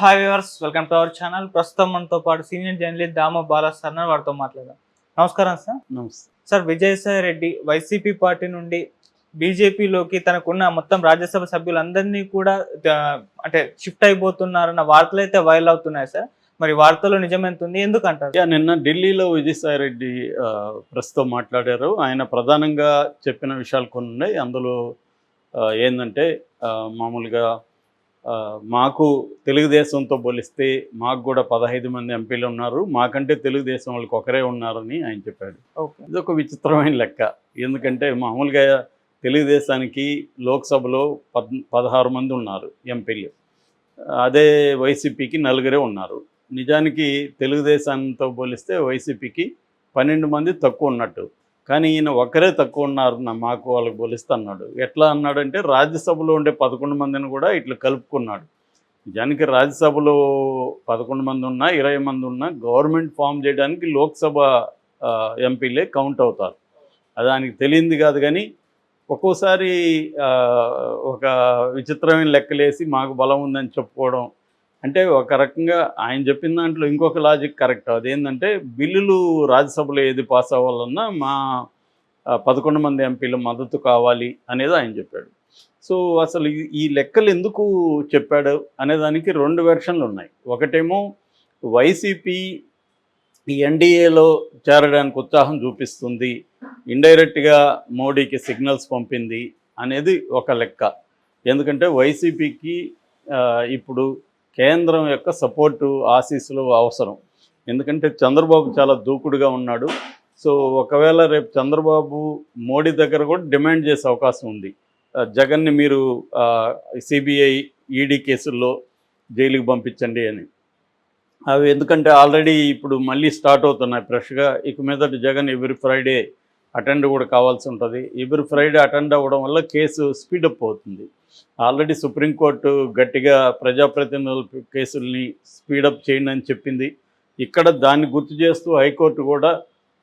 Hi viewers, welcome to our channel. ప్రస్తుతం మనతో పాటు సీనియర్ జర్నలిస్ట్ దామ బాలా సార్ వారితో మాట్లాడదాం. నమస్కారం సార్. నమస్తే sir, Vijayasai Reddy YCP party నుండి బీజేపీలోకి తనకున్న మొత్తం రాజ్యసభ సభ్యులందరినీ కూడా అంటే షిఫ్ట్ అయిపోతున్నారన్న వార్తలు అయితే వైరల్ అవుతున్నాయి సార్. మరి వార్తలో నిజమెంత ఉంది, ఎందుకంటారు? నిన్న ఢిల్లీలో విజయసాయి రెడ్డి ప్రస్తుతం మాట్లాడారు. ఆయన ప్రధానంగా చెప్పిన విషయాలు కొన్ని ఉన్నాయి. అందులో ఏంటంటే మామూలుగా మాకు తెలుగుదేశంతో పోలిస్తే మాకు కూడా 15 మంది ఎంపీలు ఉన్నారు, మాకంటే తెలుగుదేశం వాళ్ళకి ఒకరే ఉన్నారని ఆయన చెప్పాడు. ఇది ఒక విచిత్రమైన లెక్క. ఎందుకంటే మామూలుగా తెలుగుదేశానికి లోక్సభలో 16 మంది ఉన్నారు ఎంపీలు, అదే వైసీపీకి 4 ఉన్నారు. నిజానికి తెలుగుదేశంతో పోలిస్తే వైసీపీకి 12 మంది తక్కువ ఉన్నట్టు, కానీ ఈయన ఒకరే తక్కువ ఉన్నారు మాకు వాళ్ళకి పోలిస్తే అన్నాడు. ఎట్లా అన్నాడంటే రాజ్యసభలో ఉండే 11 మందిని కూడా ఇట్లా కలుపుకున్నాడు. నిజానికి రాజ్యసభలో 11 మంది ఉన్నా 20 మంది ఉన్నా గవర్నమెంట్ ఫామ్ చేయడానికి లోక్సభ ఎంపీలే కౌంట్ అవుతారు. దానికి తెలియంది కాదు, కానీ ఒక్కోసారి ఒక విచిత్రమైన లెక్కలేసి మాకు బలం ఉందని చెప్పుకోవడం అంటే ఒక రకంగా ఆయన చెప్పిన దాంట్లో ఇంకొక లాజిక్ కరెక్ట్. అదేంటంటే బిల్లులు రాజ్యసభలో ఏది పాస్ అవ్వాలన్నా మా 11 మంది ఎంపీల మద్దతు కావాలి అనేది ఆయన చెప్పాడు. సో అసలు ఈ లెక్కలు ఎందుకు చెప్పాడు అనేదానికి 2 వెర్షన్లు ఉన్నాయి. ఒకటేమో వైసీపీ ఈ ఎన్డీఏలో చేరడానికి ఉత్సాహం చూపిస్తుంది, ఇండైరెక్ట్గా మోడీకి సిగ్నల్స్ పంపింది అనేది ఒక లెక్క. ఎందుకంటే వైసీపీకి ఇప్పుడు కేంద్రం యొక్క సపోర్టు ఆశీస్సులు అవసరం. ఎందుకంటే చంద్రబాబు చాలా దూకుడుగా ఉన్నాడు. సో ఒకవేళ రేపు చంద్రబాబు మోడీ దగ్గర కూడా డిమాండ్ చేసే అవకాశం ఉంది, జగన్ని మీరు సిబిఐ ఈడీ కేసుల్లో జైలుకి పంపించండి అని. అవి ఎందుకంటే ఆల్రెడీ ఇప్పుడు మళ్ళీ స్టార్ట్ అవుతున్నాయి ఫ్రెష్గా. ఇక మీదట జగన్ ఎవ్రీ ఫ్రైడే అటెండ్ కూడా కావాల్సి ఉంటుంది. ఎవ్రీ ఫ్రైడే అటెండ్ అవ్వడం వల్ల కేసు స్పీడప్ అవుతుంది. ఆల్రెడీ సుప్రీంకోర్టు గట్టిగా ప్రజాప్రతినిధుల కేసుల్ని స్పీడప్ చేయండి అని చెప్పింది. ఇక్కడ దాన్ని గుర్తు చేస్తూ హైకోర్టు కూడా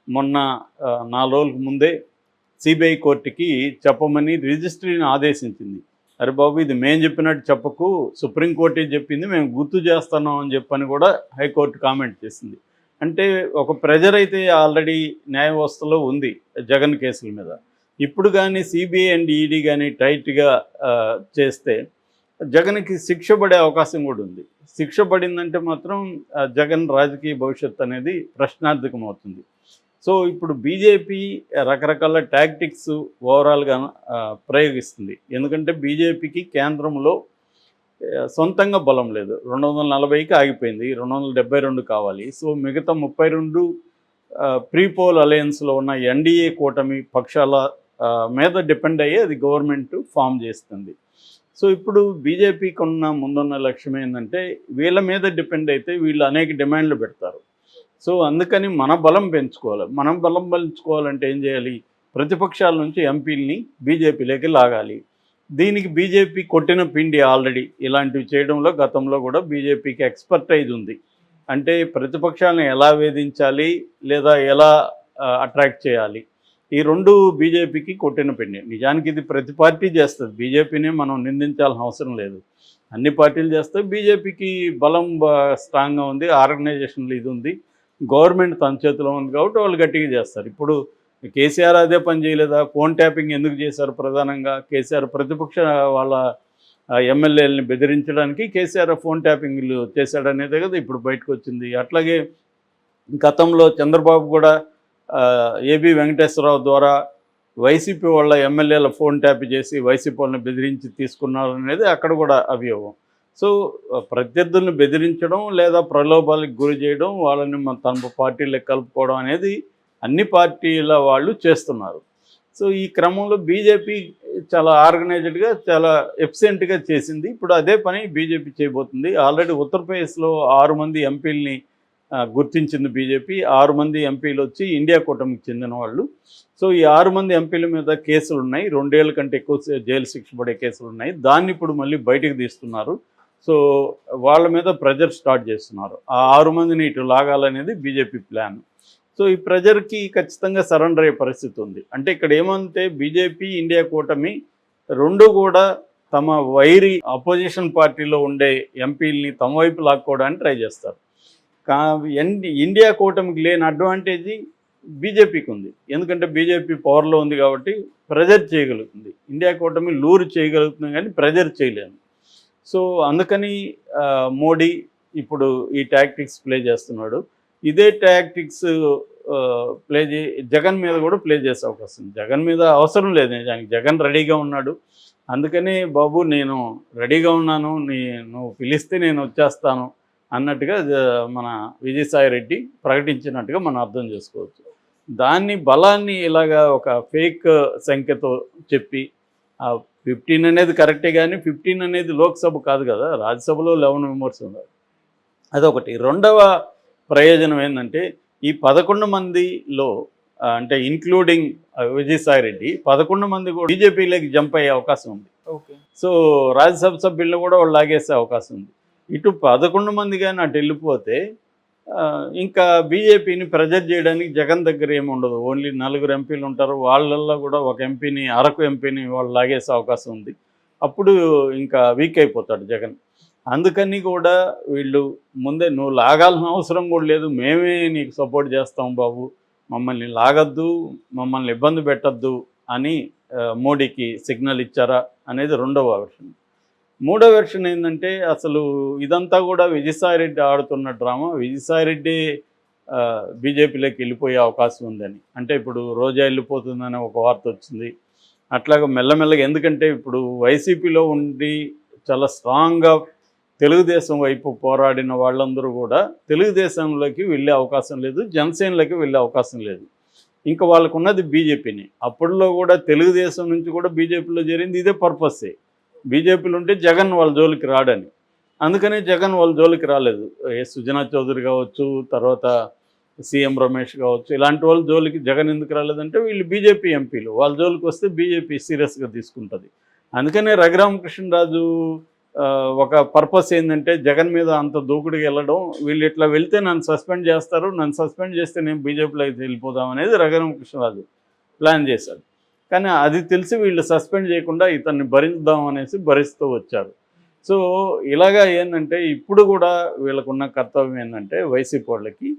మొన్న 4 రోజులకు ముందే సిబిఐ కోర్టుకి చెప్పమని రిజిస్ట్రీని ఆదేశించింది. అరే బాబు, ఇది మేము చెప్పినట్టు చెప్పకు, సుప్రీంకోర్టే చెప్పింది, మేము గుర్తు చేస్తున్నాం అని చెప్పని కూడా హైకోర్టు కామెంట్ చేసింది. అంటే ఒక ప్రెజర్ అయితే ఆల్రెడీ న్యాయ వ్యవస్థలో ఉంది జగన్ కేసుల మీద. ఇప్పుడు కానీ సిబిఐ అండ్ ఈడీ కానీ టైట్గా చేస్తే జగన్కి శిక్ష పడే అవకాశం కూడా ఉంది. శిక్ష పడిందంటే మాత్రం జగన్ రాజకీయ భవిష్యత్తు అనేది ప్రశ్నార్థకం అవుతుంది. సో ఇప్పుడు బీజేపీ రకరకాల టాక్టిక్స్ ఓవరాల్గా ప్రయోగిస్తుంది. ఎందుకంటే బీజేపీకి కేంద్రంలో సొంతంగా బలం లేదు. 240కి ఆగిపోయింది, 272 కావాలి. సో మిగతా 32 ప్రీపోల్ అలయన్స్లో ఉన్న ఎన్డీఏ కూటమి పక్షాల మీద డిపెండ్ అయ్యి అది గవర్నమెంట్ ఫామ్ చేస్తుంది. సో ఇప్పుడు బీజేపీకి ఉన్న ముందున్న లక్ష్యం ఏంటంటే వీళ్ళ మీద డిపెండ్ అయితే వీళ్ళు అనేక డిమాండ్లు పెడతారు. సో అందుకని మన బలం పెంచుకోవాలి. మనం బలం పెంచుకోవాలంటే ఏం చేయాలి? ప్రతిపక్షాల నుంచి ఎంపీలని బీజేపీలోకి లాగాలి. దీనికి బీజేపీ కొట్టిన పిండి ఆల్రెడీ ఇలాంటివి చేయడంలో గతంలో కూడా బీజేపీకి ఎక్స్పర్టైజ్ ఉంది. అంటే ప్రతిపక్షాలను ఎలా వేధించాలి లేదా ఎలా అట్రాక్ట్ చేయాలి, ఈ 2 బీజేపీకి కొట్టిన పిండి. నిజానికి ఇది ప్రతి పార్టీ చేస్తుంది, బీజేపీనే మనం నిందించాల్సిన అవసరం లేదు. అన్ని పార్టీలు చేస్తాయి. బీజేపీకి బలం స్ట్రాంగ్గా ఉంది, ఆర్గనైజేషన్లు ఇది ఉంది, గవర్నమెంట్ తన చేతిలో ఉంది కాబట్టి వాళ్ళు గట్టిగా చేస్తారు. ఇప్పుడు కేసీఆర్ అదే పని చేయలేదా? ఫోన్ ట్యాపింగ్ ఎందుకు చేశారు? ప్రధానంగా కేసీఆర్ ప్రతిపక్ష వాళ్ళ ఎమ్మెల్యేలని బెదిరించడానికి కేసీఆర్ ఫోన్ ట్యాపింగ్లు చేశాడనేదే కదా ఇప్పుడు బయటకు వచ్చింది. అట్లాగే గతంలో చంద్రబాబు కూడా ఏబి వెంకటేశ్వరరావు ద్వారా వైసీపీ వాళ్ళ ఎమ్మెల్యేల ఫోన్ ట్యాప్ చేసి వైసీపీ వాళ్ళని బెదిరించి తీసుకున్నారు అనేది అక్కడ కూడా అభియోగం. సో ప్రత్యర్థులను బెదిరించడం లేదా ప్రలోభాలకు గురి చేయడం, వాళ్ళని తమ పార్టీలకు కలుపుకోవడం అనేది అన్ని పార్టీల వాళ్ళు చేస్తున్నారు. సో ఈ క్రమంలో బీజేపీ చాలా ఆర్గనైజ్డ్గా చాలా ఎఫిషియెంట్గా చేసింది. ఇప్పుడు అదే పని బీజేపీ చేయబోతుంది. ఆల్రెడీ ఉత్తరప్రదేశ్లో 6 మంది ఎంపీలని గుర్తించింది బీజేపీ. 6 మంది ఎంపీలు వచ్చి ఇండియా కూటమికి చెందిన వాళ్ళు. సో ఈ 6 మంది ఎంపీల మీద కేసులు ఉన్నాయి, 2 ఏళ్ల కంటే ఎక్కువ జైలు శిక్ష పడే కేసులు ఉన్నాయి. దాన్ని ఇప్పుడు మళ్ళీ బయటకు తీస్తున్నారు. సో వాళ్ళ మీద ప్రెజర్ స్టార్ట్ చేస్తున్నారు. ఆ 6 మందిని ఇటు లాగాలనేది బీజేపీ ప్లాన్. సో ఈ ప్రెజర్కి ఖచ్చితంగా సరెండర్ అయ్యే పరిస్థితి ఉంది. అంటే ఇక్కడ ఏమంటే బీజేపీ ఇండియా కూటమి 2 కూడా తమ వైరి అపోజిషన్ పార్టీలో ఉండే ఎంపీలని తమ వైపు లాక్కోవడానికి ట్రై చేస్తారు. ఇండియా కూటమికి లేని అడ్వాంటేజీ బీజేపీకి ఉంది. ఎందుకంటే బీజేపీ పవర్లో ఉంది కాబట్టి ప్రెజర్ చేయగలుగుతుంది. ఇండియా కూటమి లూరు చేయగలుగుతుంది కానీ ప్రెజర్ చేయలేము. సో అందుకని మోడీ ఇప్పుడు ఈ టాక్టిక్స్ ప్లే చేస్తున్నాడు. ఇదే టాక్టిక్స్ జగన్ మీద కూడా ప్లే చేసే అవకాశం ఉంది. జగన్ మీద అవసరం లేదు నిజానికి, జగన్ రెడీగా ఉన్నాడు. అందుకని బాబు నేను రెడీగా ఉన్నాను, నువ్వు పిలిస్తే నేను వచ్చేస్తాను అన్నట్టుగా మన విజయసాయి రెడ్డి ప్రకటించినట్టుగా మనం అర్థం చేసుకోవచ్చు. దాన్ని బలాన్ని ఇలాగా ఒక ఫేక్ సంఖ్యతో చెప్పి 15 అనేది కరెక్టే, కానీ 15 అనేది లోక్సభ కాదు కదా, రాజ్యసభలో 11 మెంబర్స్ ఉన్నారు. అదొకటి. రెండవ ప్రయోజనం ఏంటంటే ఈ 11 మందిలో అంటే ఇంక్లూడింగ్ విజయసాయి రెడ్డి 11 మంది కూడా బీజేపీలోకి జంప్ అయ్యే అవకాశం ఉంది. సో రాజ్యసభ సభ్యులను కూడా వాళ్ళు లాగేసే అవకాశం ఉంది. ఇటు 11 మంది కానీ అటు వెళ్ళిపోతే ఇంకా బీజేపీని ప్రెజర్ చేయడానికి జగన్ దగ్గర ఏమి ఉండదు. ఓన్లీ 4 ఎంపీలు ఉంటారు. వాళ్ళల్లో కూడా ఒక ఎంపీని, అరకు ఎంపీని వాళ్ళు లాగేసే అవకాశం ఉంది. అప్పుడు ఇంకా వీక్ అయిపోతాడు జగన్. అందుకని కూడా వీళ్ళు ముందే నువ్వు లాగాల్సిన అవసరం కూడా లేదు, మేమే నీకు సపోర్ట్ చేస్తాం బాబు, మమ్మల్ని లాగద్దు, మమ్మల్ని ఇబ్బంది పెట్టద్దు అని మోడీకి సిగ్నల్ ఇచ్చారా అనేది రెండవ వెర్షన్. మూడో వెర్షన్ ఏంటంటే అసలు ఇదంతా కూడా విజయసాయిరెడ్డి ఆడుతున్న డ్రామా. విజయసాయిరెడ్డి బీజేపీలోకి వెళ్ళిపోయే అవకాశం ఉందని, అంటే ఇప్పుడు రోజా వెళ్ళిపోతుందని ఒక వార్త వచ్చింది. అట్లాగా మెల్లమెల్లగా, ఎందుకంటే ఇప్పుడు వైసీపీలో ఉండి చాలా స్ట్రాంగ్గా తెలుగుదేశం వైపు పోరాడిన వాళ్ళందరూ కూడా తెలుగుదేశంలోకి వెళ్ళే అవకాశం లేదు, జనసేనలోకి వెళ్ళే అవకాశం లేదు. ఇంకా వాళ్ళకు ఉన్నది బీజేపీని. అప్పట్లో కూడా తెలుగుదేశం నుంచి కూడా బీజేపీలో చేరింది ఇదే పర్పస్సే. బీజేపీలో ఉంటే జగన్ వాళ్ళ జోలికి రాడని. అందుకనే జగన్ వాళ్ళ జోలికి రాలేదు. సుజనా చౌదరి కావచ్చు, తర్వాత సీఎం రమేష్ కావచ్చు, ఇలాంటి వాళ్ళ జోలికి జగన్ ఎందుకు రాలేదంటే వీళ్ళు బీజేపీ ఎంపీలు, వాళ్ళ జోలికి వస్తే బీజేపీ సీరియస్గా తీసుకుంటుంది. అందుకనే రఘురామకృష్ణరాజు ఒక పర్పస్ ఏంటంటే జగన్ మీద అంత దూకుడికి వెళ్ళడం, వీళ్ళు ఇట్లా వెళ్తే నన్ను సస్పెండ్ చేస్తారు, నన్ను సస్పెండ్ చేస్తే నేను బీజేపీలోకి వెళ్ళిపోదాం అనేది రఘురామకృష్ణరాజు ప్లాన్ చేశారు. కానీ అది తెలిసి వీళ్ళు సస్పెండ్ చేయకుండా ఇతన్ని భరిద్దాం అనేసి భరిస్తూ వచ్చారు. సో ఇలాగా ఏంటంటే ఇప్పుడు కూడా వీళ్ళకున్న కర్తవ్యం ఏంటంటే వైసీపీ వాళ్ళకి,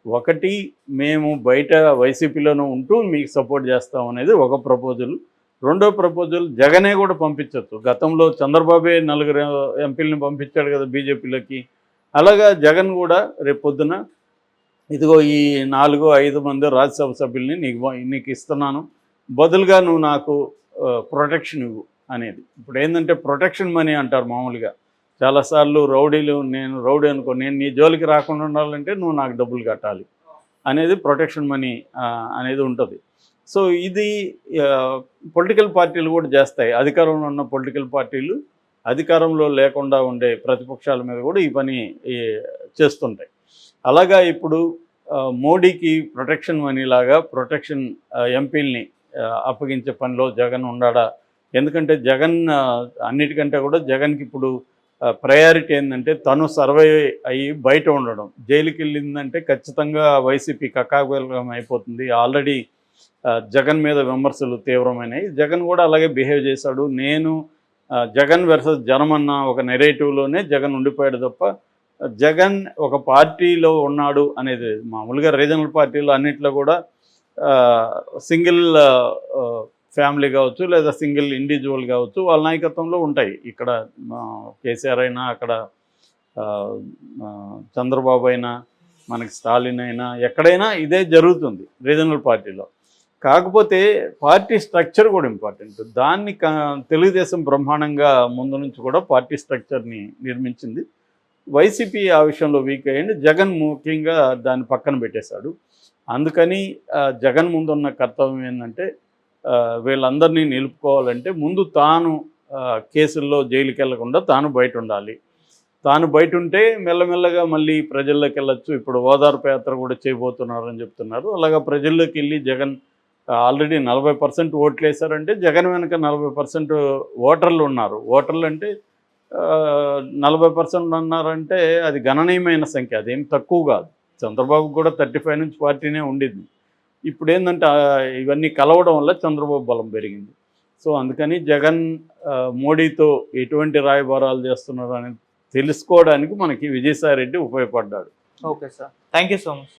ఒకటి మేము బయట వైసీపీలోనూ ఉంటూ మీకు సపోర్ట్ చేస్తాం అనేది ఒక ప్రపోజల్. రెండో ప్రపోజల్ జగనే కూడా పంపించవచ్చు. గతంలో చంద్రబాబే 4 ఎంపీలని పంపించాడు కదా బీజేపీలోకి. అలాగా జగన్ కూడా రేపొద్దున ఇదిగో ఈ 4-5 మంది రాజ్యసభ సభ్యుల్ని నీకు ఇస్తున్నాను, బదులుగా నువ్వు నాకు ప్రొటెక్షన్ ఇవ్వు అనేది. ఇప్పుడు ఏంటంటే ప్రొటెక్షన్ మనీ అంటారు మామూలుగా. చాలాసార్లు రౌడీలు, నేను రౌడీ అనుకో, నేను నీ జోలికి రాకుండా ఉండాలంటే నువ్వు నాకు డబ్బులు కట్టాలి అనేది ప్రొటెక్షన్ మనీ అనేది ఉంటుంది. సో ఇది పొలిటికల్ పార్టీలు కూడా చేస్తాయి. అధికారంలో ఉన్న పొలిటికల్ పార్టీలు అధికారంలో లేకుండా ఉండే ప్రతిపక్షాల మీద కూడా ఈ పని చేస్తుంటాయి. అలాగా ఇప్పుడు మోడీకి ప్రొటెక్షన్ మనీ లాగా ప్రొటెక్షన్ ఎంపీల్ని అప్పగించే పనిలో జగన్ ఉన్నాడా? ఎందుకంటే జగన్ అన్నిటికంటే కూడా జగన్కి ఇప్పుడు ప్రయారిటీ ఏంటంటే తను సర్వే అయ్యి బయట ఉండడం. జైలుకి వెళ్ళిందంటే ఖచ్చితంగా వైసీపీ కక్కాబెలగం అయిపోతుంది. ఆల్రెడీ జగన్ మీద విమర్శలు తీవ్రమైనవి. జగన్ కూడా అలాగే బిహేవ్ చేశాడు. నేను జగన్ వర్సెస్ జనం అన్న ఒక నెరేటివ్లోనే జగన్ ఉండిపోయాడు తప్ప జగన్ ఒక పార్టీలో ఉన్నాడు అనేది మామూలుగా రీజనల్ పార్టీలో అన్నిట్లో కూడా సింగిల్ ఫ్యామిలీ కావచ్చు లేదా సింగిల్ ఇండివిజువల్ కావచ్చు వాళ్ళ నాయకత్వంలో ఉంటాయి. ఇక్కడ కేసీఆర్ అయినా, అక్కడ చంద్రబాబు అయినా, మనకి స్టాలిన్ అయినా, ఎక్కడైనా ఇదే జరుగుతుంది రీజనల్ పార్టీలో. కాకపోతే పార్టీ స్ట్రక్చర్ కూడా ఇంపార్టెంట్. దాన్ని తెలుగుదేశం బ్రహ్మాండంగా ముందు నుంచి కూడా పార్టీ స్ట్రక్చర్ని నిర్మించింది. వైసీపీ ఆ విషయంలో వీక్ అయ్యింది. జగన్ ముఖ్యంగా దాన్ని పక్కన పెట్టేశాడు. అందుకని జగన్ ముందున్న కర్తవ్యం ఏంటంటే వీళ్ళందరినీ నిలుపుకోవాలంటే ముందు తాను కేసుల్లో జైలుకి వెళ్లకుండా తాను బయట ఉండాలి. తాను బయట ఉంటే మెల్లమెల్లగా మళ్ళీ ప్రజల్లోకి వెళ్ళొచ్చు. ఇప్పుడు ఓదార్పు యాత్ర కూడా చేయబోతున్నారని చెప్తున్నారు. అలాగా ప్రజల్లోకి వెళ్ళి జగన్ ఆల్రెడీ 40% ఓట్లు వేశారంటే జగన్ వెనక 40% ఓటర్లు ఉన్నారు. ఓటర్లు అంటే 40% ఉన్నారంటే అది గణనీయమైన సంఖ్య, అదేం తక్కువ కాదు. చంద్రబాబు కూడా 35 నుంచి పార్టీనే ఉండింది. ఇప్పుడు ఏంటంటే ఇవన్నీ కలవడం వల్ల చంద్రబాబు బలం పెరిగింది. సో అందుకని జగన్ మోడీతో ఎటువంటి రాయబారాలు చేస్తున్నారు అనేది తెలుసుకోవడానికి మనకి విజయసాయి రెడ్డి ఉపయోగపడ్డాడు. Okay sir, thank you so much.